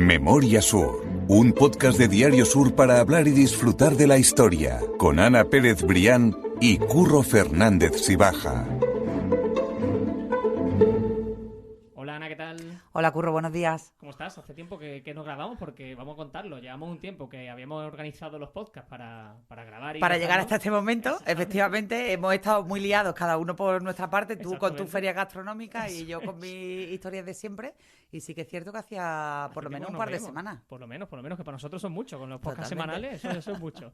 Memoria Sur, un podcast de Diario Sur para hablar y disfrutar de la historia, con Ana Pérez Brián y Curro Fernández Sibaja. Hola Ana, ¿qué tal? Hola Curro, buenos días. ¿Cómo estás? Hace tiempo que no grabamos porque vamos a contarlo. Llevamos un tiempo que habíamos organizado los podcasts para grabar y para dejarlo. llegar hasta este momento, efectivamente, hemos estado muy liados, cada uno por nuestra parte, tú con tu feria gastronómica y yo con mis historias de siempre. Y sí que es cierto que hacía por lo menos un par de semanas. Por lo menos, que para nosotros son muchos. Con los podcasts Totalmente. semanales, eso es mucho.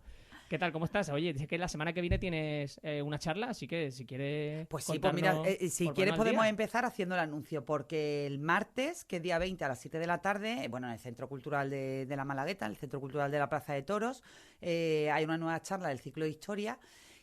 ¿Qué tal? ¿Cómo estás? Oye, dice que la semana que viene tienes una charla, así que si quieres Pues sí, pues mira, si quieres al podemos día. empezar haciendo el anuncio, porque el martes, que es día 20 a las 7 de la tarde, bueno, en el Centro Cultural de la Malagueta, en el Centro Cultural de la Plaza de Toros, hay una nueva charla del ciclo de historia.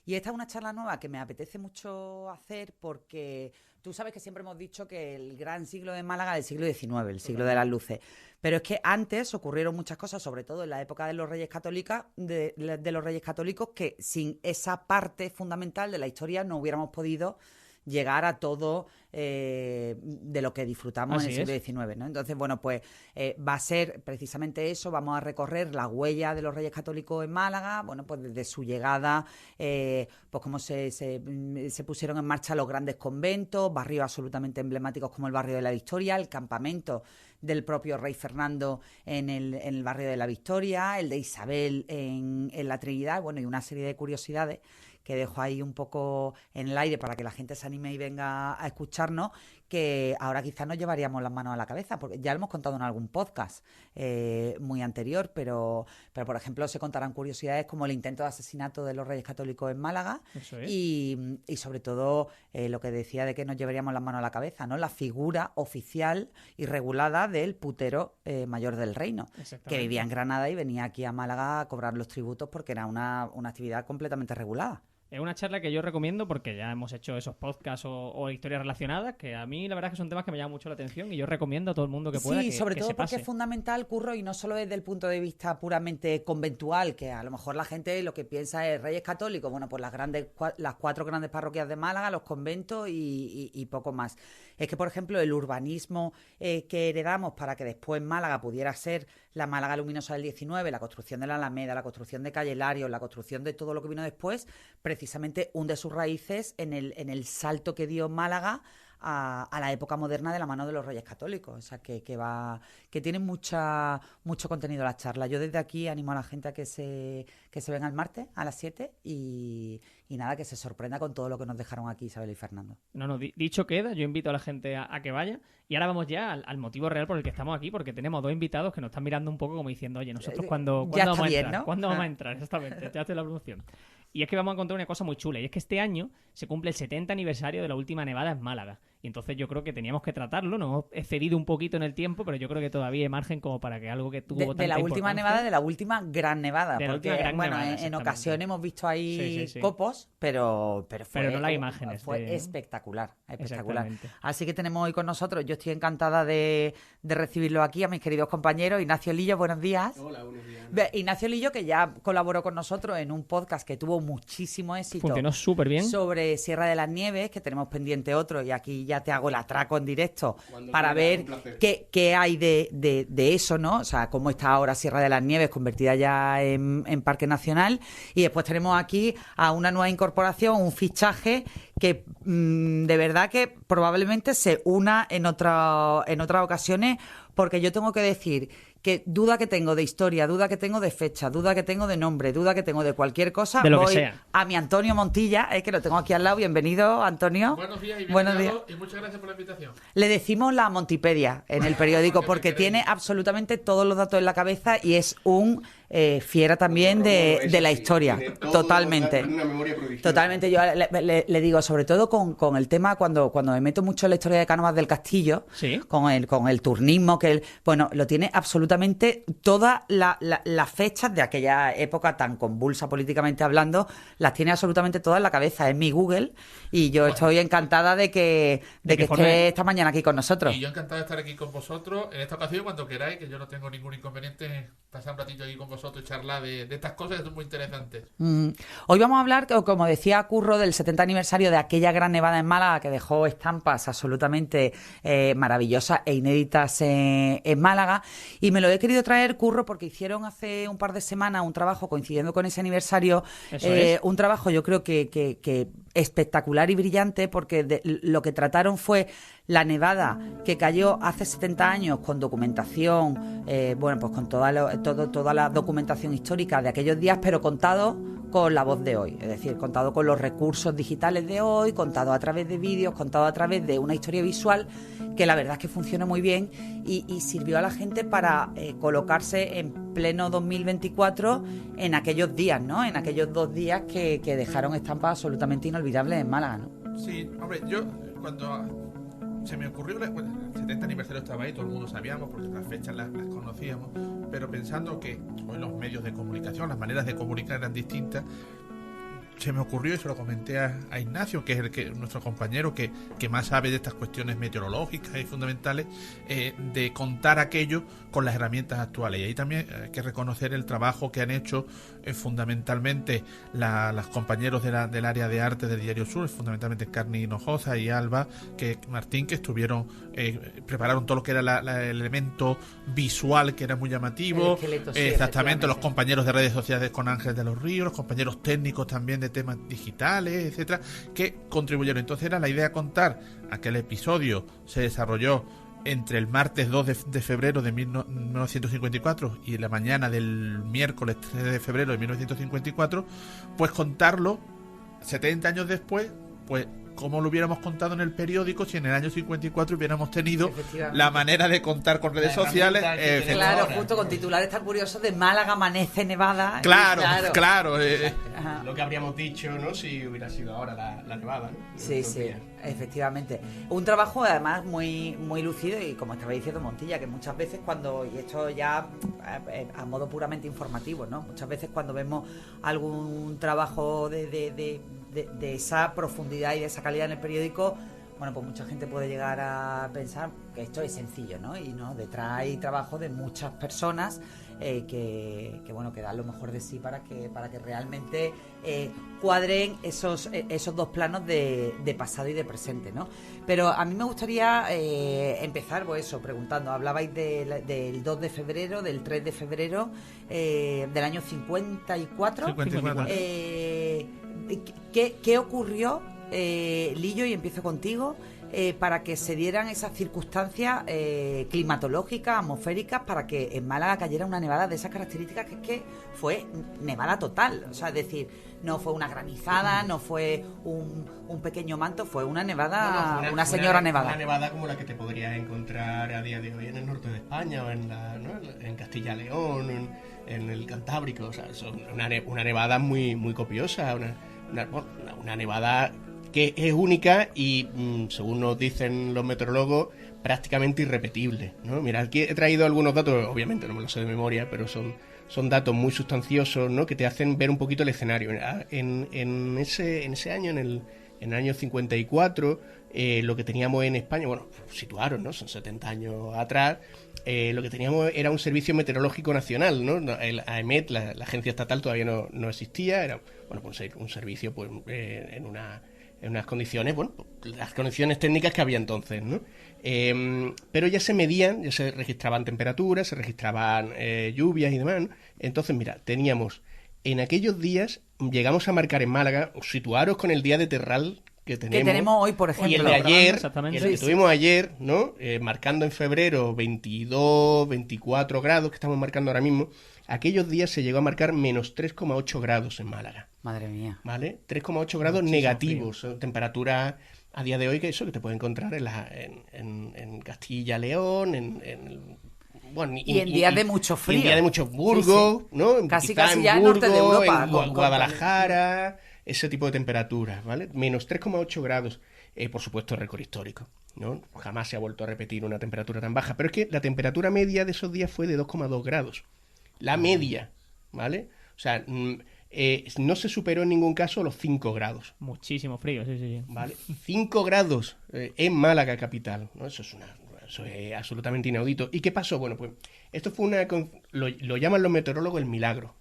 Y esta es una charla nueva que me apetece mucho hacer porque tú sabes que siempre hemos dicho que el gran siglo de Málaga es el siglo XIX, el siglo de las luces. Pero es que antes ocurrieron muchas cosas, sobre todo en la época de los Reyes Católicos, de los Reyes Católicos, que sin esa parte fundamental de la historia no hubiéramos podido llegar a todo de lo que disfrutamos Así en el siglo XIX, ¿no? Entonces, bueno, pues va a ser precisamente eso, vamos a recorrer la huella de los Reyes Católicos en Málaga, bueno, pues desde su llegada, pues cómo se pusieron en marcha los grandes conventos, barrios absolutamente emblemáticos como el barrio de la Victoria, el campamento del propio rey Fernando en el barrio de la Victoria, el de Isabel en la Trinidad, bueno, y una serie de curiosidades que dejo ahí un poco en el aire para que la gente se anime y venga a escucharnos, que ahora quizás nos llevaríamos las manos a la cabeza, porque ya lo hemos contado en algún podcast muy anterior, pero por ejemplo se contarán curiosidades como el intento de asesinato de los Reyes Católicos en Málaga. Eso es. y sobre todo lo que decía de que nos llevaríamos las manos a la cabeza, ¿no? La figura oficial y regulada del putero mayor del reino, que vivía en Granada y venía aquí a Málaga a cobrar los tributos porque era una actividad completamente regulada. Es una charla que yo recomiendo porque ya hemos hecho esos podcasts o historias relacionadas, que a mí la verdad es que son temas que me llaman mucho la atención y yo recomiendo a todo el mundo que pueda sí, que sobre que todo se porque pase. es fundamental, Curro, y no solo desde el punto de vista puramente conventual, que a lo mejor la gente lo que piensa es Reyes Católicos, bueno, pues las 4 grandes parroquias de Málaga, los conventos y poco más. Es que, por ejemplo, el urbanismo que heredamos para que después Málaga pudiera ser la Málaga luminosa del 19, la construcción de la Alameda, la construcción de Calle Larios, la construcción de todo lo que vino después, precisamente hunde sus raíces en el salto que dio Málaga a la época moderna de la mano de los Reyes Católicos. O sea, que tiene mucho contenido la charla. Yo desde aquí animo a la gente a que se venga el martes a las 7 y nada, que se sorprenda con todo lo que nos dejaron aquí Isabel y Fernando. No, dicho queda, yo invito a la gente a que vaya. Y ahora vamos ya al motivo real por el que estamos aquí, porque tenemos 2 invitados que nos están mirando un poco como diciendo, oye, nosotros ¿cuándo vamos a entrar? ¿No? ¿Cuándo vamos a entrar? Exactamente, ya hace la producción. Y es que vamos a encontrar una cosa muy chula, y es que este año se cumple el 70 aniversario de la última nevada en Málaga. Y entonces yo creo que teníamos que tratarlo, nos hemos excedido un poquito en el tiempo, pero yo creo que todavía hay margen como para que algo que tuvo tanta de la última importancia... nevada, de la última gran nevada. De la porque, última gran bueno, nevada, en ocasiones hemos visto ahí Sí. copos, pero no las imágenes fue espectacular. Exactamente. Así que tenemos hoy con nosotros, yo estoy encantada de recibirlo aquí, a mis queridos compañeros. Ignacio Lillo, buenos días. Hola, buenos días. Ignacio Lillo, que ya colaboró con nosotros en un podcast que tuvo muchísimo éxito. Funcionó súper bien. Sobre Sierra de las Nieves, que tenemos pendiente otro, y aquí ya te hago el atraco en directo Cuando para quieras, ver un placer. qué hay de eso, ¿no? O sea, cómo está ahora Sierra de las Nieves, convertida ya en Parque Nacional. Y después tenemos aquí a una nueva incorporación, un fichaje que de verdad que probablemente se una en otras ocasiones, porque yo tengo que decir que duda que tengo de historia, duda que tengo de fecha, duda que tengo de nombre, duda que tengo de cualquier cosa, De lo que voy sea. a mi Antonio Montilla, que lo tengo aquí al lado. Bienvenido, Antonio. Buenos días y Buenos bienvenidos y muchas gracias por la invitación. Le decimos la Montipedia en el periódico Qué porque queréis. tiene absolutamente todos los datos en la cabeza y es un fiera también de la historia. Totalmente. Una memoria prodigiosa. Totalmente. Yo le digo, sobre todo con el tema, cuando me meto mucho en la historia de Cánovas del Castillo, Sí. con el turnismo, bueno, lo tiene absolutamente todas las fechas de aquella época tan convulsa políticamente hablando, las tiene absolutamente todas en la cabeza. Es mi Google y yo estoy encantada de que esté esta mañana aquí con nosotros. Y yo encantado de estar aquí con vosotros en esta ocasión cuando queráis, que yo no tengo ningún inconveniente en pasar un ratito aquí con vosotros vosotros y charlar de estas cosas que son muy interesantes. Hoy vamos a hablar, como decía Curro, del 70 aniversario de aquella gran nevada en Málaga que dejó estampas absolutamente maravillosas e inéditas en Málaga. Y me lo he querido traer, Curro, porque hicieron hace un par de semanas un trabajo coincidiendo con ese aniversario. Un trabajo, yo creo que espectacular y brillante, porque lo que trataron fue la nevada que cayó hace 70 años con documentación, pues con toda la documentación histórica de aquellos días, pero contado con la voz de hoy, es decir, contado con los recursos digitales de hoy, contado a través de vídeos, contado a través de una historia visual que la verdad es que funciona muy bien y sirvió a la gente para colocarse en pleno 2024 en aquellos días, ¿no? En aquellos 2 días que dejaron estampas absolutamente inolvidables en Málaga, ¿no? Sí, hombre, yo cuando se me ocurrió, el 70 aniversario estaba ahí, todo el mundo sabíamos porque las fechas las conocíamos, pero pensando que hoy los medios de comunicación, las maneras de comunicar eran distintas, se me ocurrió y se lo comenté a Ignacio, que es nuestro compañero que más sabe de estas cuestiones meteorológicas y fundamentales, de contar aquello con las herramientas actuales. Y ahí también hay que reconocer el trabajo que han hecho fundamentalmente los compañeros del área de arte del Diario Sur, fundamentalmente Carni Hinojosa y Alba Martín, que estuvieron prepararon todo lo que era el elemento visual, que era muy llamativo. Esqueleto, sí, exactamente, los compañeros de redes sociales con Ángel de los Ríos, los compañeros técnicos también de temas digitales, etcétera, que contribuyeron. Entonces era la idea contar, aquel episodio se desarrolló entre el martes 2 de febrero de 1954 y la mañana del miércoles 3 de febrero de 1954, pues contarlo 70 años después, pues como lo hubiéramos contado en el periódico si en el año 54 hubiéramos tenido la manera de contar con redes sociales. Claro, justo con titulares tan curiosos de Málaga amanece nevada. Claro. Lo que habríamos dicho, ¿no? Si hubiera sido ahora la nevada, ¿no? Sí, efectivamente. Un trabajo además muy, muy lucido y como estaba diciendo Montilla, que muchas veces y esto ya a modo puramente informativo, ¿no? Muchas veces cuando vemos algún trabajo de esa profundidad y de esa calidad en el periódico, bueno, pues mucha gente puede llegar a pensar que esto es sencillo, ¿no? Y no, detrás hay trabajo de muchas personas que dan lo mejor de sí para que realmente cuadren esos 2 planos de pasado y de presente, ¿no? Pero a mí me gustaría empezar, pues eso, preguntando. Hablabais del 2 de febrero, del 3 de febrero del año 54. 54. ¿Qué ocurrió, Lillo, y empiezo contigo, para que se dieran esas circunstancias climatológicas, atmosféricas, para que en Málaga cayera una nevada de esas características, que es que fue nevada total? O sea, es decir, no fue una granizada, no fue un pequeño manto, fue una nevada, una señora nevada. Una nevada como la que te podrías encontrar a día de hoy en el norte de España o en Castilla-León, en el Cantábrico. O sea, es una nevada muy, muy copiosa, una nevada que es única y, según nos dicen los meteorólogos, prácticamente irrepetible, ¿no? Mira, aquí he traído algunos datos, obviamente no me los sé de memoria, pero son datos muy sustanciosos, ¿no? Que te hacen ver un poquito el escenario. En ese año, en el año 54, lo que teníamos en España, bueno, situaron, ¿no? Son 70 años atrás. Lo que teníamos era un servicio meteorológico nacional, ¿no? El AEMET, la agencia estatal, todavía no existía. Era, bueno, pues un servicio, pues, en unas condiciones, bueno, las condiciones técnicas que había entonces, ¿no? Pero ya se registraban temperaturas, se registraban lluvias y demás, ¿no? Entonces, mira, teníamos, en aquellos días, llegamos a marcar en Málaga, situaros con el día de Terral que tenemos hoy, por ejemplo. Y el de ayer, Exactamente. el que tuvimos ayer, ¿no? Marcando en febrero 22, 24 grados, que estamos marcando ahora mismo. Aquellos días se llegó a marcar menos 3,8 grados en Málaga. Madre mía. ¿Vale? 3,8 grados muchísimo negativos. Frío. Temperatura a día de hoy que te puede encontrar en Castilla-León, y en días de mucho frío. En días de mucho Burgos, sí. ¿No? Casi en ya Burgos, norte de Europa. En Guadalajara, ese tipo de temperaturas, ¿vale? Menos 3,8 grados. Por supuesto, récord histórico, ¿no? Jamás se ha vuelto a repetir una temperatura tan baja. Pero es que la temperatura media de esos días fue de 2,2 grados. La media, ¿vale? O sea, no se superó en ningún caso los 5 grados. Muchísimo frío, sí. ¿Vale? 5 grados en Málaga capital, ¿no? Eso es Eso es absolutamente inaudito. ¿Y qué pasó? Bueno, pues esto fue lo llaman los meteorólogos el milagro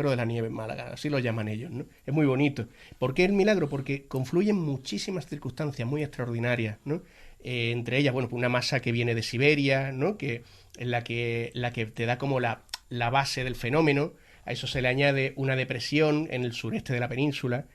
de la nieve en Málaga, así lo llaman ellos, ¿no? Es muy bonito. ¿Por qué el milagro? Porque confluyen muchísimas circunstancias muy extraordinarias, ¿no? Entre ellas, bueno, pues una masa que viene de Siberia, ¿no? Que es la que te da como la base del fenómeno. A eso se le añade una depresión en el sureste de la península,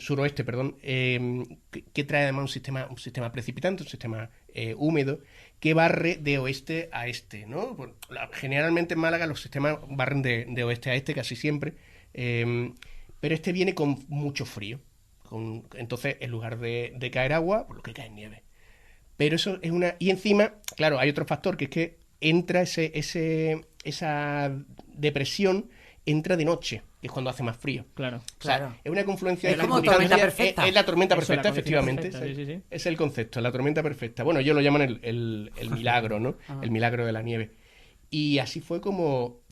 suroeste, perdón, que trae además un sistema precipitante, un sistema húmedo, que barre de oeste a este, ¿no? Bueno, generalmente en Málaga los sistemas barren de oeste a este casi siempre, pero este viene con mucho frío. Entonces, en lugar de caer agua, pues lo que cae es nieve. Pero eso es una... Y encima, claro, hay otro factor, que es que entra esa depresión, entra de noche, que es cuando hace más frío. Claro. O sea, Claro. es una confluencia Es de como circunstancias. tormenta perfecta. Es la tormenta Eso, perfecta, la condición efectivamente. perfecta, sí. Es el concepto, la tormenta perfecta. Bueno, ellos lo llaman el milagro, ¿no? El milagro de la nieve. Y así fue como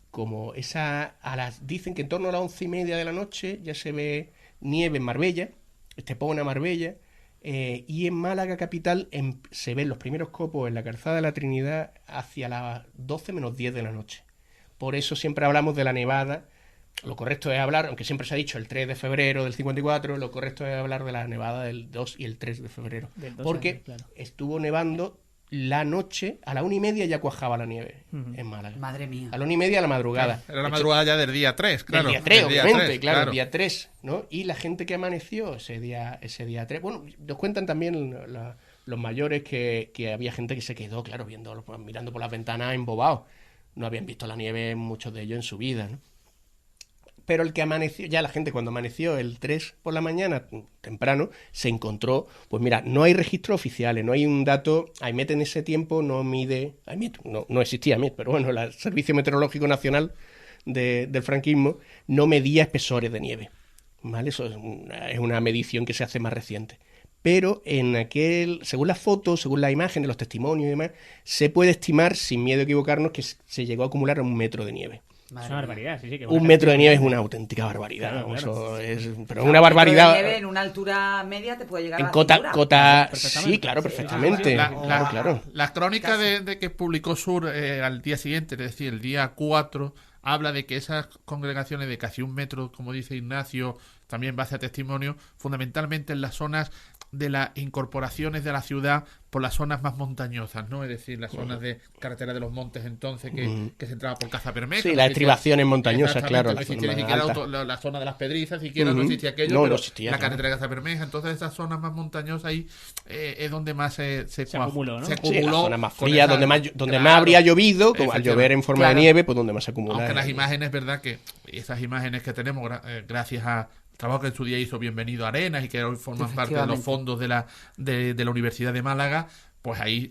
dicen que en torno a las 11:30 de la noche ya se ve nieve en Marbella, Estepona, Marbella, y en Málaga capital se ven los primeros copos en la calzada de la Trinidad hacia las 12 menos 10 de la noche. Por eso siempre hablamos de la nevada. Lo correcto es hablar, aunque siempre se ha dicho el 3 de febrero del 54, lo correcto es hablar de la nevada del 2 y el 3 de febrero. Porque estuvo nevando la noche, a la 1:30 ya cuajaba la nieve en Málaga. Madre mía. A la 1:30 a la madrugada. Era la madrugada ya del día 3, claro. Del día 3, obviamente, 3, claro, el día 3, ¿no? Y la gente que amaneció ese día 3. Bueno, nos cuentan también los mayores que había gente que se quedó, claro, mirando por las ventanas embobados. No habían visto la nieve, muchos de ellos, en su vida, ¿no? Pero el que amaneció, ya la gente cuando amaneció el 3 por la mañana, temprano, se encontró, pues mira, no hay registros oficiales, no hay un dato, AEMET en ese tiempo no mide, no existía AEMET, pero bueno, el Servicio Meteorológico Nacional del franquismo no medía espesores de nieve, ¿vale? Eso es una medición que se hace más reciente. Pero según las fotos, según las imágenes, los testimonios y demás, se puede estimar, sin miedo a equivocarnos, que se llegó a acumular 1 metro de nieve. Es una barbaridad, sí. Que 1 metro de nieve es una auténtica barbaridad. Claro. Eso es, pero es una barbaridad. Un metro de nieve en una altura media te puede llegar a la cota, Perfectamente. sí, claro, perfectamente. Claro. La crónica de que publicó Sur al día siguiente, es decir, el día 4, habla de que esas congregaciones de casi 1 metro, como dice Ignacio, también base a testimonio, fundamentalmente en las zonas de las incorporaciones de la ciudad por las zonas más montañosas, ¿no? Es decir, las zonas de carretera de los montes entonces que se entraba por Caza Bermeja. Sí, las estribaciones montañosas, claro. No existía ni siquiera la zona de las Pedrizas, siquiera no existía aquello, pero existía, la carretera de Caza Bermeja. Entonces esas zonas más montañosas ahí es donde más se acumuló, ¿no? Se acumuló. Sí, la zona más fría, donde más habría llovido, como al llover en forma de nieve, pues donde más se acumula. Aunque las imágenes, verdad que esas imágenes que tenemos, gracias a trabajo que en su día hizo Bienvenido Arenas y que hoy forman parte de los fondos de la Universidad de Málaga, pues ahí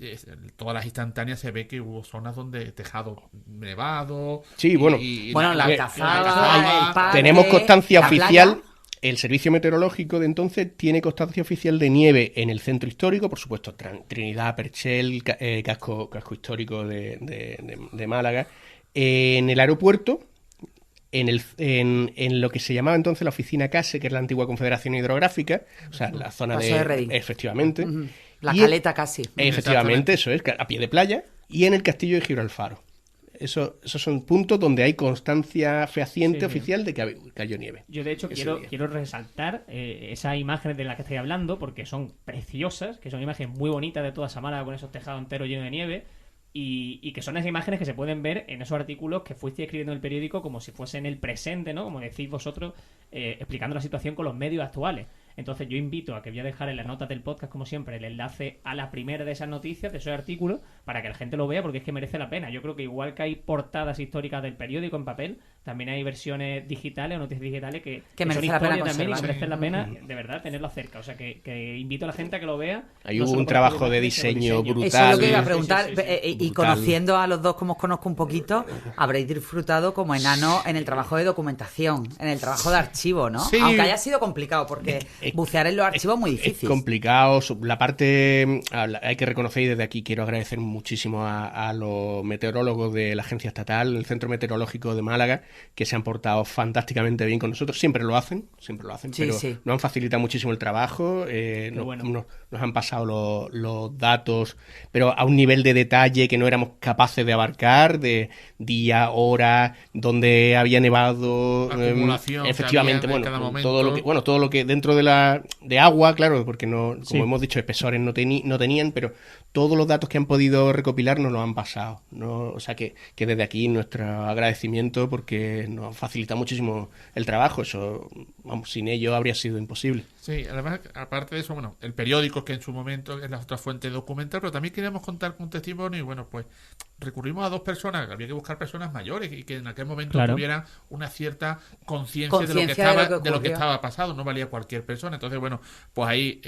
todas las instantáneas se ve que hubo zonas donde tejado nevado. Sí, bueno. La Alcazaba, el Padre, tenemos constancia la oficial. playa. El servicio meteorológico de entonces tiene constancia oficial de nieve en el centro histórico, por supuesto, Trinidad, Perchel, casco histórico de Málaga, en el aeropuerto, en lo que se llamaba entonces la oficina CASE, que es la antigua Confederación Hidrográfica, o sea, la zona Paso de Reding. Efectivamente. La caleta casi. Efectivamente, eso es, a pie de playa, y en el castillo de Gibralfaro. Esos son puntos donde hay constancia fehaciente oficial de que cayó nieve. Yo, de hecho, quiero resaltar esas imágenes de las que estoy hablando, porque son preciosas, que son imágenes muy bonitas de toda esa Málaga con esos tejados enteros llenos de nieve, y que son esas imágenes que se pueden ver en esos artículos que fuiste escribiendo en el periódico como si fuesen el presente, ¿no? Como decís vosotros, explicando la situación con los medios actuales. Entonces yo invito a que voy a dejar en las notas del podcast, como siempre, el enlace a la primera de esas noticias, de esos artículos, para que la gente lo vea, porque es que merece la pena. Yo creo que igual que hay portadas históricas del periódico en papel, también hay versiones digitales o noticias digitales que merece son la pena historia también y que conservar. merecen la pena, de verdad, tenerlo cerca. O sea, que invito a la gente a que lo vea. Hay no solo un por trabajo el de imagen, sino diseño el brutal. Eso es lo que iba a preguntar. Sí. Y Brutal. conociendo a los dos como os conozco un poquito, habréis disfrutado como enano en el trabajo de documentación, en el trabajo de archivo, ¿no? Sí. Aunque haya sido complicado, porque bucear en los archivos es muy difícil. Es complicado. La parte, hay que reconocer, y desde aquí quiero agradecer muchísimo a los meteorólogos de la Agencia Estatal, el Centro Meteorológico de Málaga, que se han portado fantásticamente bien con nosotros. Siempre lo hacen, Sí, pero sí. nos han facilitado muchísimo el trabajo, nos han pasado los datos, pero a un nivel de detalle que no éramos capaces de abarcar, de día, hora, donde había nevado, Acumulación efectivamente, que había en cada momento. todo lo que dentro de agua, claro, porque no, Sí. como hemos dicho, espesores no tenían, pero todos los datos que han podido recopilar nos los han pasado, ¿no? O sea que desde aquí nuestro agradecimiento, porque nos facilita muchísimo el trabajo. Eso, vamos, sin ello habría sido imposible. Sí, además, aparte de eso, bueno, el periódico, que en su momento es la otra fuente documental, pero también queríamos contar con un testimonio y bueno, pues recurrimos a 2 personas, había que buscar personas mayores y que en aquel momento Claro. tuvieran una cierta conciencia de lo que Conciencia estaba, de lo que de lo que ocurrió. estaba pasado, no valía cualquier persona. Entonces, bueno, pues ahí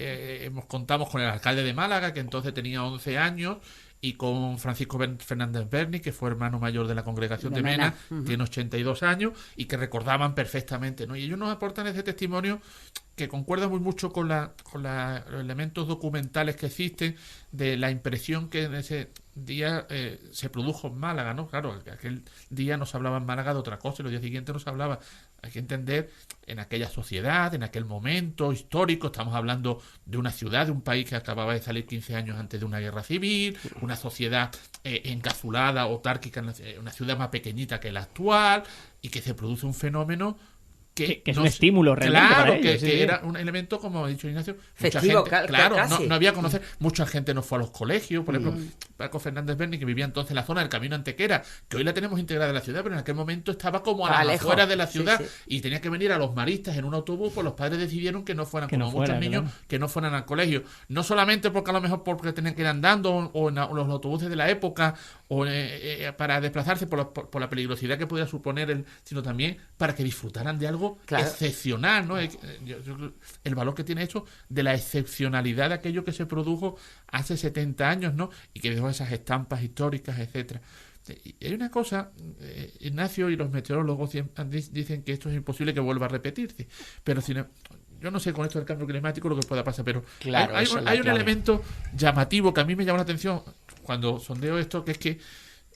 contamos con el alcalde de Málaga, que entonces tenía 11 años, y con Francisco Fernández Berni, que fue hermano mayor de la congregación de Mena, tiene 82 años, y que recordaban perfectamente, ¿no? Y ellos nos aportan ese testimonio que concuerda muy mucho con los elementos documentales que existen, de la impresión que en ese día se produjo en Málaga, ¿no? Claro, aquel día nos hablaba en Málaga de otra cosa y los días siguientes nos hablaba. Hay que entender, en aquella sociedad, en aquel momento histórico, estamos hablando de una ciudad, de un país que acababa de salir 15 años antes de una guerra civil, una sociedad encapsulada, autárquica, una ciudad más pequeñita que la actual, y que se produce un fenómeno que es un estímulo realmente claro, para ellos, sí, que sí. era un elemento, como ha dicho Ignacio, mucha Festivo, gente, claro, casi. no había conocer, mucha gente no fue a los colegios, por ejemplo, Paco Fernández Berni, que vivía entonces en la zona del Camino Antequera, que hoy la tenemos integrada en la ciudad, pero en aquel momento estaba como a las lejos. afueras de la Sí, ciudad, sí. y tenía que venir a los Maristas en un autobús, pues los padres decidieron que no fueran, Que como no fuera, muchos niños, claro. que no fueran al colegio, no solamente porque a lo mejor porque tenían que ir andando o en los autobuses de la época, o para desplazarse por la peligrosidad que podía suponer, sino también para que disfrutaran de algo Claro. excepcional, ¿no? El valor que tiene eso de la excepcionalidad de aquello que se produjo hace 70 años, ¿no? Y que dejó esas estampas históricas, etcétera. Y hay una cosa, Ignacio y los meteorólogos dicen que esto es imposible que vuelva a repetirse, pero yo no sé con esto del cambio climático lo que pueda pasar, pero Claro, hay esa es la un clave. elemento llamativo que a mí me llama la atención cuando sondeo esto, que es que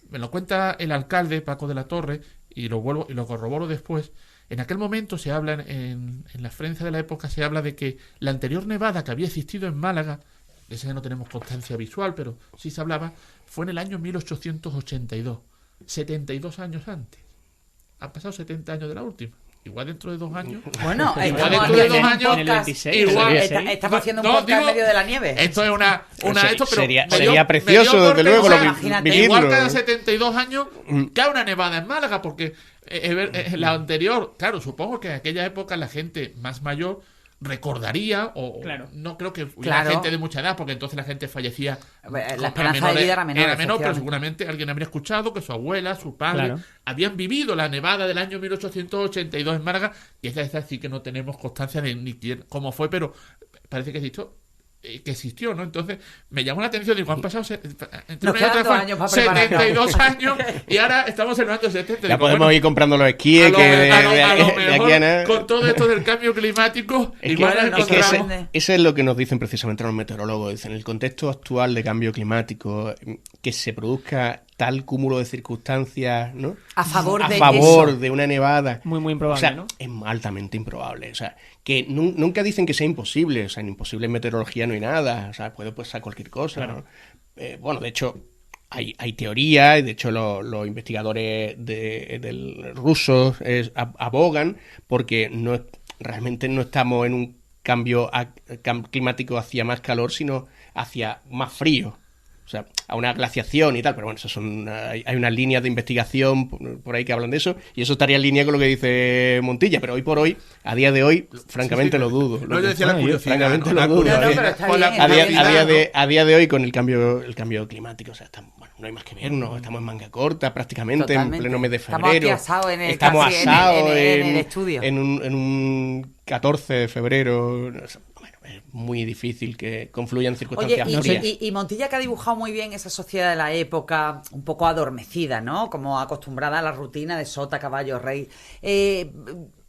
me lo cuenta el alcalde Paco de la Torre, y lo corroboro después. En aquel momento se habla, en la prensa de la época se habla de que la anterior nevada que había existido en Málaga, de esa no tenemos constancia visual, pero sí se hablaba, fue en el año 1882, 72 años antes. Han pasado 70 años de la última. Igual dentro de 2 años. Bueno, Igual estamos dentro de haciendo 2 un años, en el podcast. 26, igual, Estamos haciendo un No, podcast en digo, medio de la nieve. Esto es una esto Sería medio precioso, corte, desde luego, o sea, imagínate. igual vivirlo. cada 72 años cae una nevada en Málaga, porque la anterior, claro, supongo que en aquella época la gente más mayor recordaría, Claro. no creo que hubiera Claro. gente de mucha edad, porque entonces la gente fallecía. La esperanza de vida era menor, pero efectivamente. seguramente alguien habría escuchado que su abuela, su padre, Claro. habían vivido la nevada del año 1882 en Málaga, y esa sí que no tenemos constancia de ni cómo fue, pero parece que existió, ¿no? Entonces me llamó la atención, digo, han pasado entre Nos una y quedan otra 2 fue años para prepararnos. 72 años y ahora estamos en los años 70. Ya Digo, podemos bueno, ir comprando los esquíes, que a lo de aquí mejor, a nada. con todo esto del cambio climático, Es que, igual nos nos es que encontramos. ese es lo que nos dicen precisamente los meteorólogos. Dicen, en el contexto actual de cambio climático, que se produzca tal cúmulo de circunstancias, ¿no? A favor de eso. de una nevada. Muy, muy improbable, O sea, ¿no? es altamente improbable. O sea, que nunca dicen que sea imposible. O sea, en imposible en meteorología no hay nada. O sea, puede pasar cualquier cosa, Claro. ¿no? Bueno, de hecho, hay teorías, y de hecho los investigadores del rusos abogan porque realmente no estamos en un cambio climático hacia más calor, sino hacia más frío. O sea, a una glaciación y tal, pero bueno, eso hay unas líneas de investigación por ahí que hablan de eso, y eso estaría en línea con lo que dice Montilla, pero hoy por hoy, a día de hoy, francamente lo dudo. No, yo decía la curiosidad, francamente ¿no? lo La dudo. curiosidad. No, pero está Con la bien, A está día, bien. a día ¿no? de, a día de hoy, con el cambio climático, o sea, bueno, no hay más que vernos, estamos en manga corta prácticamente, Totalmente. en pleno mes de Estamos aquí febrero. asados en el- Estamos casi en asados el estudio. en un 14 de febrero. Bueno, es muy difícil que confluyan Oye, circunstancias frías. y Montilla, que ha dibujado muy bien esa sociedad de la época, un poco adormecida, ¿no? Como acostumbrada a la rutina de sota, caballo, rey.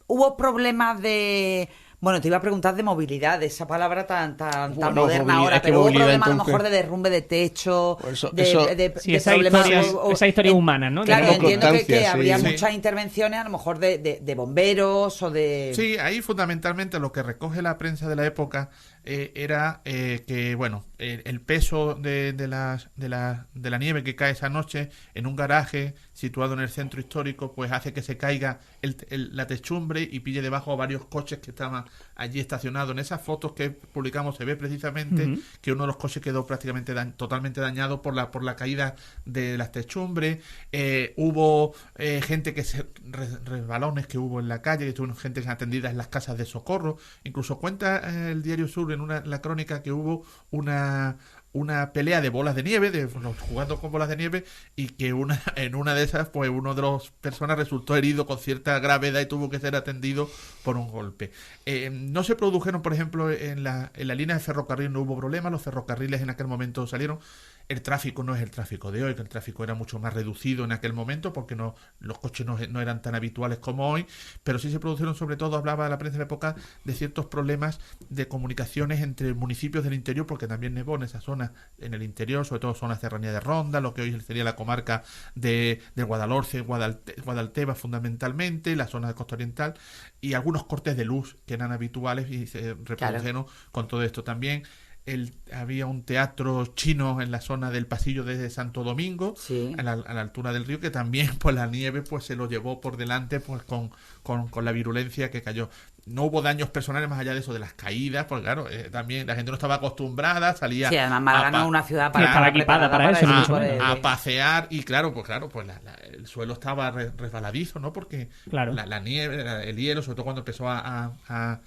¿Hubo problemas de Bueno, te iba a preguntar de movilidad, de esa palabra tan Bueno, moderna ahora, es que pero hubo movilidad, problemas a lo entonces- mejor de derrumbe de techo, Pues eso- de esa problemas... historia humana, ¿no? Claro, Tenemos entiendo que constancia, sí. habría Sí. muchas intervenciones a lo mejor de bomberos o de... Sí, ahí fundamentalmente lo que recoge la prensa de la época era que, bueno, el peso de la nieve que cae esa noche en un garaje situado en el centro histórico, pues hace que se caiga la techumbre y pille debajo a varios coches que estaban allí estacionados. En esas fotos que publicamos se ve precisamente que uno de los coches quedó prácticamente totalmente dañado por la caída de las techumbres. Hubo gente que resbalones que hubo en la calle, que tuvo gente atendida en las casas de socorro. Incluso cuenta el Diario Sur en la crónica que hubo una pelea de bolas de nieve, jugando con bolas de nieve, y que en una de esas, pues uno de las personas resultó herido con cierta gravedad y tuvo que ser atendido por un golpe. No se produjeron, por ejemplo, en la línea de ferrocarril no hubo problemas, los ferrocarriles en aquel momento salieron. El tráfico no es el tráfico de hoy, que el tráfico era mucho más reducido en aquel momento porque los coches no eran tan habituales como hoy, pero sí se produjeron, sobre todo, hablaba la prensa de la época, de ciertos problemas de comunicaciones entre municipios del interior, porque también nevó en esa zona, en el interior, sobre todo zona serranía de Ronda, lo que hoy sería la comarca de Guadalhorce, Guadalteba fundamentalmente, la zona de Costa Oriental, y algunos cortes de luz que eran habituales y se reprodujeron con todo esto también. Había un teatro chino en la zona del pasillo de Santo Domingo, Sí. a la altura del río, que también pues la nieve pues se lo llevó por delante pues con la virulencia que cayó. No hubo daños personales más allá de eso, de las caídas, pues claro, también la gente no estaba acostumbrada, salía Sí, además Málaga no es una ciudad para estaba equipada para eso, ese ni tipo mucho menos. a pasear, y claro, pues el suelo estaba resbaladizo, ¿no? Porque Claro. la nieve, el hielo, sobre todo cuando empezó a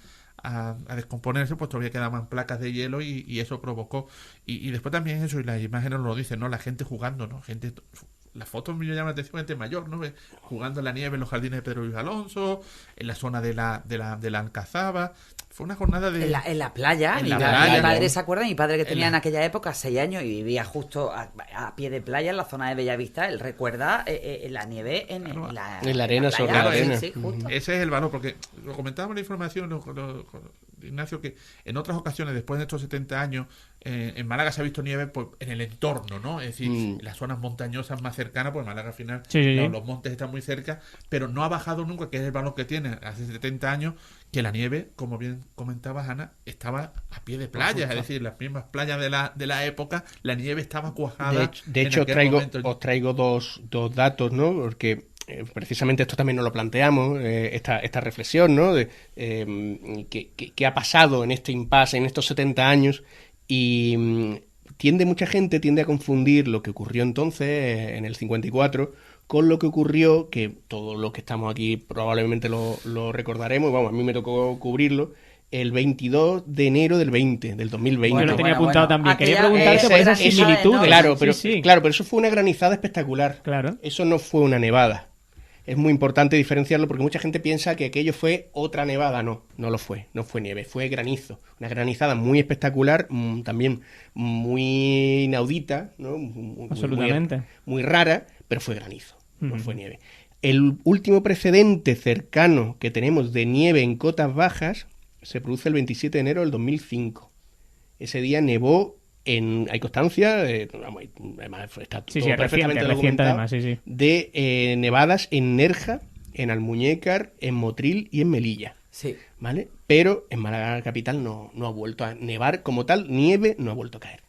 descomponerse, pues todavía quedaban placas de hielo y eso provocó. Y después también eso, y las imágenes lo dicen, ¿no? La gente jugando, ¿no? Las fotos me llaman la atención, gente mayor, ¿no? Jugando en la nieve en los jardines de Pedro Luis Alonso, en la zona de la Alcazaba. Fue una jornada de... En la playa. En Mi la padre playa. se acuerda, mi padre que tenía la- en aquella época 6 años y vivía justo a pie de playa en la zona de Bellavista. Él recuerda la nieve en la arena, sobre playa. la arena. Sí, justo. Ese es el valor, porque lo comentábamos en la información, Ignacio, que en otras ocasiones, después de estos 70 años, en Málaga se ha visto nieve pues, en el entorno, ¿no? Es decir, en las zonas montañosas más cercanas, pues Málaga al final, Sí. los montes están muy cerca, pero no ha bajado nunca, que es el valor que tiene hace 70 años, que la nieve, como bien comentabas, Ana, estaba a pie de playa, es decir, las mismas playas de la época, la nieve estaba cuajada. De hecho, os traigo dos datos, ¿no? Porque precisamente esto también nos lo planteamos, esta reflexión, ¿no? De qué ha pasado en este impasse, en estos 70 años, y mucha gente tiende a confundir lo que ocurrió entonces, en el 54, con lo que ocurrió, que todos los que estamos aquí probablemente lo recordaremos, vamos, a mí me tocó cubrirlo, el 22 de enero del 2020. Yo lo tenía apuntado también. Quería Aquella- preguntarte por esas esa- similitudes. Claro, pero, Sí. claro, pero eso fue una granizada espectacular. Claro. Eso no fue una nevada. Es muy importante diferenciarlo porque mucha gente piensa que aquello fue otra nevada. No lo fue. No fue nieve, fue granizo. Una granizada muy espectacular, también muy inaudita, ¿no? Absolutamente. Muy rara, pero fue granizo, no fue nieve. El último precedente cercano que tenemos de nieve en cotas bajas se produce el 27 de enero del 2005. Ese día nevó hay constancia, además está todo Sí, perfectamente reciente documentado, además, sí. de nevadas en Nerja, en Almuñécar, en Motril y en Melilla. Sí. ¿Vale? Pero en Málaga capital no ha vuelto a nevar como tal, nieve no ha vuelto a caer.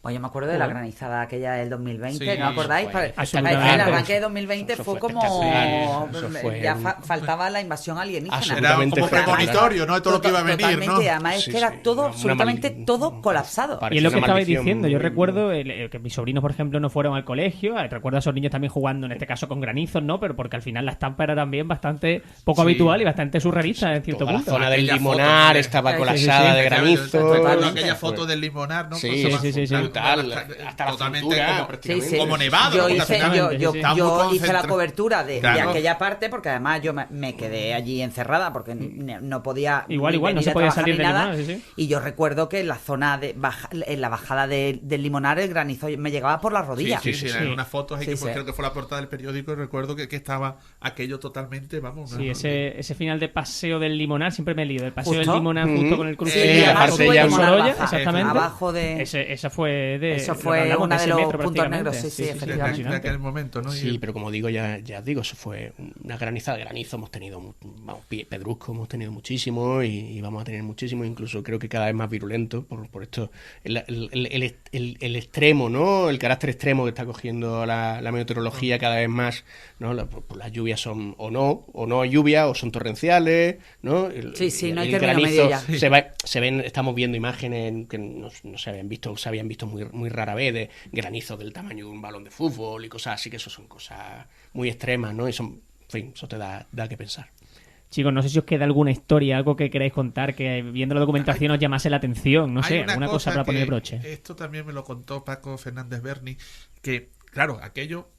Pues yo me acuerdo de la granizada aquella del 2020, Sí, ¿no acordáis? fue El absolutamente. arranque de 2020 Eso fue fue como... espectacular. Eso fue ya un- faltaba la invasión alienígena. Era Absolutamente como premonitorio, ¿no? De todo lo que iba a venir, Totalmente, ¿no? y además es Sí, que era sí, todo, una absolutamente todo colapsado. Parece Y es lo que una estabais maldición diciendo. Yo muy- recuerdo que mis sobrinos, por ejemplo, no fueron al colegio. Recuerdo a esos niños también jugando, en este caso con granizos, ¿no? Pero porque al final la estampa era también bastante poco habitual y bastante surrealista en cierto Toda la punto. zona del Aquella Limonar foto, estaba sí, colapsada sí, de granizo. totalmente. Aquella foto del Limonar, ¿no? Sí, Con sí, sí. la brutal, hasta la totalmente cintura, como, prácticamente. como nevado. Yo porque al hice, final yo está muy hice la concentrado. cobertura de Claro. aquella parte, porque además yo me quedé allí encerrada porque no podía Igual, ni no venir se a podía trabajar salir ni de nada. Limonar, sí. Y yo recuerdo que en la zona en la bajada del Limonar, el granizo me llegaba por las rodillas. Sí, en unas fotos ahí Sí, que sí. creo que fue la portada del periódico y recuerdo que estaba aquello totalmente, vamos. Sí, ese final de paseo del Limonar siempre me lío. El paseo ¿Justo? del Limonar justo con el cruce Sí, de la además parte sube ya como una Sorolla, baja, exactamente. abajo de... Esa fue de... Eso lo fue que hablamos, uno de ese los metro puntos prácticamente. negros, sí, En efectivamente. aquel momento, ¿no? Sí, pero como digo, ya digo, eso fue una granizada. Granizo hemos tenido, vamos, pedrusco hemos tenido muchísimo y vamos a tener muchísimo, incluso creo que cada vez más virulento por esto, el extremo, ¿no? El carácter extremo que está cogiendo la meteorología cada vez más, ¿no? Pues las lluvias son o no hay lluvia, o son torrenciales, ¿no? Sí, no hay el término granizo medio ya. se ven, estamos viendo imágenes que no se habían visto muy rara vez de granizo del tamaño de un balón de fútbol y cosas así, que eso son cosas muy extremas, ¿no? Y son, en fin, eso te da que pensar. Chicos, no sé si os queda alguna historia, algo que queráis contar, que viendo la documentación os llamase la atención, no Hay sé, una alguna cosa para poner que broche. Esto también me lo contó Paco Fernández Berni, que, claro, aquello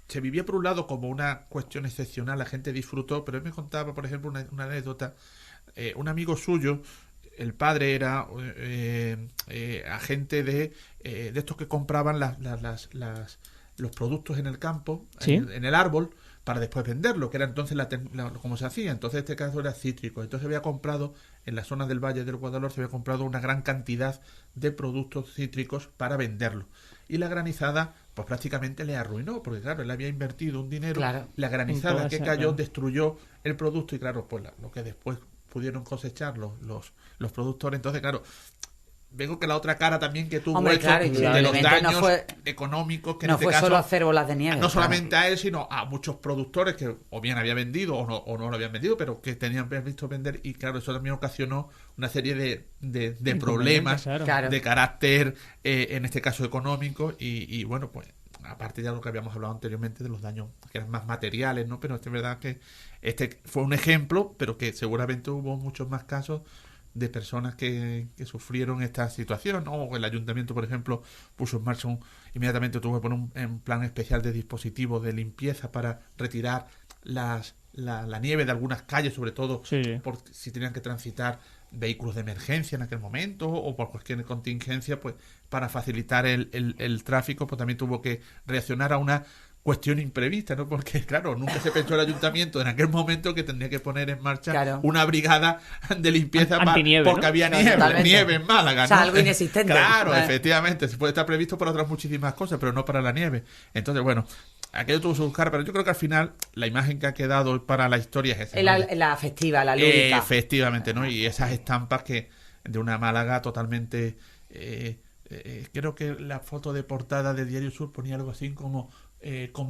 se vivía por un lado como una cuestión excepcional, la gente disfrutó, pero él me contaba, por ejemplo, una anécdota. Un amigo suyo, el padre era agente de estos que compraban los productos en el campo, ¿Sí? en el árbol, para después venderlo, que era entonces como se hacía. Entonces, este caso era cítrico. Entonces, había comprado, en la zona del Valle del Guadalhorce, se había comprado una gran cantidad de productos cítricos para venderlo. Y la granizada, pues prácticamente le arruinó, porque claro, él había invertido un dinero, Claro. la granizada En que toda cayó esa- destruyó el producto y claro, pues lo que después pudieron cosechar los productores. Entonces, claro, vengo que la otra cara también que tuvo Hombre, esto claro, de los indudablemente daños no fue- económicos que en No este fue caso solo hacer bolas de nieve. no claro. solamente a él, sino a muchos productores que o bien había vendido o no lo habían vendido, pero que tenían visto vender. Y claro, eso también ocasionó una serie de problemas Claro. de carácter, en este caso económico. Y bueno, pues aparte ya de lo que habíamos hablado anteriormente de los daños que eran más materiales, ¿no? Pero es verdad que este fue un ejemplo, pero que seguramente hubo muchos más casos de personas que sufrieron esta situación, ¿no? O el ayuntamiento, por ejemplo, puso en marcha inmediatamente tuvo que poner un plan especial de dispositivos de limpieza para retirar la nieve de algunas calles, sobre todo Sí. por si tenían que transitar vehículos de emergencia en aquel momento o por cualquier contingencia, pues para facilitar el tráfico, pues también tuvo que reaccionar a una cuestión imprevista, ¿no? Porque, claro, nunca se pensó el ayuntamiento en aquel momento que tendría que poner en marcha Claro. una brigada de limpieza Antinieve, porque ¿no? había No, nieve totalmente. en Málaga, ¿no? O sea, algo inexistente. Claro, Vale. efectivamente, se puede estar previsto para otras muchísimas cosas, pero no para la nieve. Entonces, bueno, aquello tuvo su buscar, pero yo creo que al final la imagen que ha quedado para la historia es esa, ¿no? La festiva, la lúdica. Efectivamente, ¿no? Y esas estampas que de una Málaga totalmente... creo que la foto de portada de Diario Sur ponía algo así como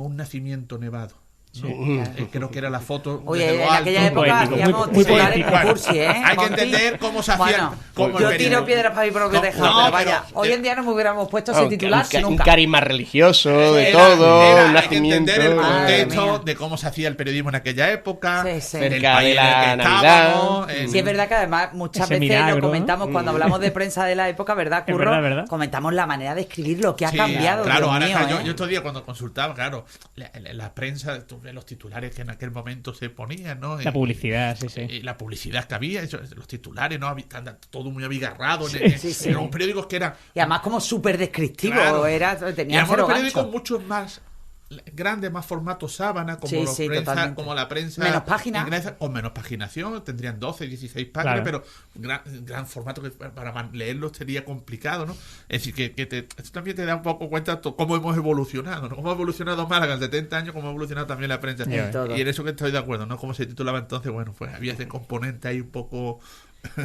un nacimiento nevado, ¿no? Creo que era la foto Oye, desde lo en aquella alto. época poético, hacíamos muy titulares poético. con cursi, ¿eh? Hay que Monty. entender cómo se hacía Bueno, cómo el yo periódico. tiro piedras para mi propio No, tejado, no, pero vaya, pero- hoy en día no me hubiéramos puesto Oh, ese titular un nunca. carisma religioso, de Era- todo, era- un hay que nacimiento. entender el Madre contexto mía. de cómo se hacía el periodismo en aquella época, Sí, sí. el Cerca país de en la el que Navidad. estábamos, Sí, es verdad que además muchas Ese veces milagro, lo ¿no? comentamos cuando hablamos de prensa de la época, ¿verdad, Es Curro? verdad, verdad. Comentamos la manera de escribir, lo que ha Sí, cambiado. claro, Dios ahora mío, yo ¿eh? estos días cuando consultaba, claro, la prensa, tú ves los titulares que en aquel momento se ponían, ¿no? La publicidad, sí, sí. Y la publicidad que había, los titulares, ¿no? Todo muy abigarrado. sí, sí. Eran periódicos que eran... Y además como súper descriptivo, Claro. era, Y tenía además cero los periódicos gancho. muchos más grandes, más formato sábana, como, Sí, sí, totalmente. como la prensa Menos páginas. inglesa, con menos paginación, tendrían 12, 16 páginas, Claro. pero gran formato que para leerlo sería complicado, ¿no? Es decir, esto también te da un poco cuenta cómo hemos evolucionado, ¿no? Cómo ha evolucionado Málaga en 70 años, cómo ha evolucionado también la prensa. Ya ves. Todo. Y en eso que estoy de acuerdo, ¿no? Como se titulaba entonces, bueno, pues había ese componente ahí un poco...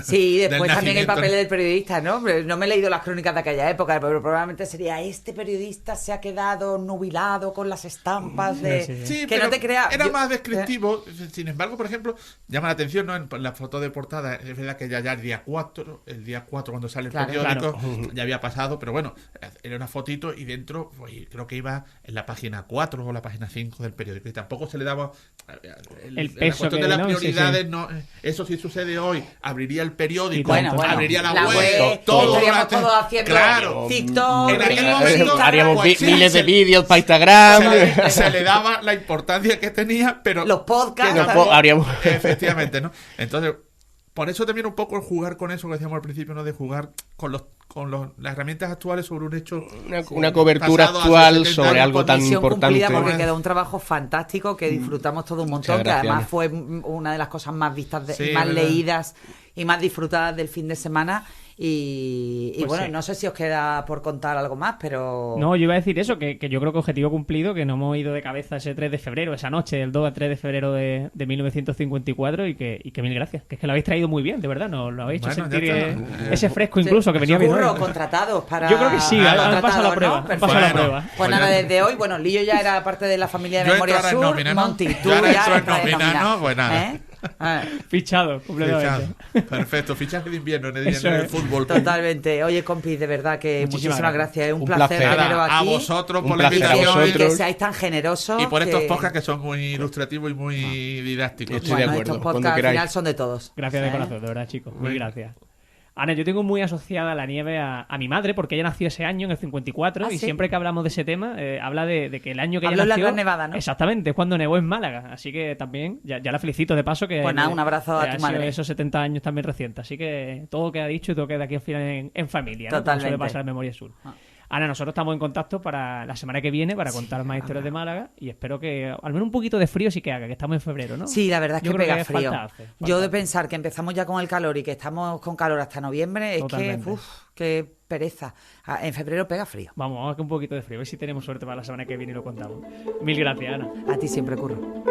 Sí, y del después también el nacimiento. papel del periodista, ¿no? No me he leído las crónicas de aquella época, pero probablemente sería este periodista se ha quedado nubilado con las estampas de... Sí, Sí, que pero no te creas... era yo- más descriptivo. Sin embargo, por ejemplo, llama la atención, ¿no? En la foto de portada, es verdad que ya el día 4 cuando sale el Claro. periódico, ya había pasado, pero bueno, era una fotito y dentro, pues, creo que iba en la página 4 o la página 5 del periódico. Y tampoco se le daba El la peso cuestión que de las no, sí, sí. prioridades, no, eso sí sucede hoy, abrir abriría el periódico, Bueno, abriría la la web, todo. estaríamos todos haciendo Claro. TikTok, En aquel Reels, momento, Instagram. Haríamos pues sí, miles de se- vídeos para Instagram. se le daba la importancia que tenía, pero Los podcasts que también. Haríamos... efectivamente, ¿no? Entonces, por eso también un poco el jugar con eso que decíamos al principio, ¿no? De jugar con las herramientas actuales sobre un hecho Una cobertura pasado hace actual 70 sobre años, algo Por tan misión importante. cumplida, porque quedó un trabajo fantástico que disfrutamos todo un montón, Muchas que gracias, además Ana. fue una de las cosas más vistas, Sí, más verdad. leídas y más disfrutadas del fin de semana. Y Pues bueno, sí. no sé si os queda por contar algo más, pero... No, yo iba a decir eso, que yo creo que objetivo cumplido, que no hemos ido de cabeza ese 3 de febrero, esa noche, del 2 al 3 de febrero de 1954, y que mil gracias, que es que lo habéis traído muy bien, de verdad, nos lo habéis hecho Bueno, sentir ya está. ese fresco incluso, que venía bien Curro, hoy. contratados para... Yo creo que sí, han pasado la contratados, prueba, ¿no? han Perfecto. pasado la Bueno, prueba. Pues nada, desde hoy, bueno, Lillo ya era parte de la familia de Yo Memoria entro ahora en Sur, nómina, ¿no? Monty, tú Yo ahora ya entro en entras en nómina, nómina. ¿no? Pues nada. Fichado, completamente. Fichado. Perfecto, fichaje de invierno en Eso el es. fútbol. Totalmente. Oye, compis, de verdad que Muchísimas muchísimas gracias. Es un Un placer placer. teneros Nada, a aquí. vosotros Un por la placer a invitación Y que vosotros. seáis tan generosos. y por estos que- podcasts que son muy ilustrativos y muy didácticos. Estoy de Bueno, acuerdo, estos cuando podcasts al queráis. final son de todos. Gracias de ¿Eh? corazón, de verdad, chicos. Mil Bueno. gracias. Ana, yo tengo muy asociada la nieve a mi madre, porque ella nació ese año, en el 54, ¿Ah, y sí? siempre que hablamos de ese tema, habla de que el año que Habló ella en la nació... Gran Nevada, ¿no? Exactamente, es cuando nevó en Málaga. Así que también, ya la felicito de paso, que... Pues nada, un abrazo a que tu ha sido madre. esos 70 años también recientes. Así que todo queda dicho y todo queda aquí al final en familia, ¿no? Como Totalmente. suele pasar en Memoria Sur. Ah. Ana, nosotros estamos en contacto para la semana que viene para contar más historias de Málaga, y espero que al menos un poquito de frío sí que haga, que estamos en febrero, ¿no? Sí, la verdad es Yo que creo pega frío. falta hace. Yo de pensar que empezamos ya con el calor y que estamos con calor hasta noviembre, es Totalmente. que, uff, qué pereza. En febrero pega frío. Vamos a que un poquito de frío, a ver si tenemos suerte para la semana que viene y lo contamos. Mil gracias, Ana. A ti siempre, Curro.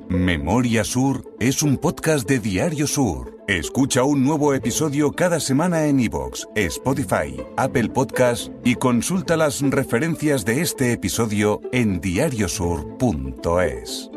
Memoria Sur es un podcast de Diario Sur. Escucha un nuevo episodio cada semana en iVoox, Spotify, Apple Podcasts y consulta las referencias de este episodio en diariosur.es.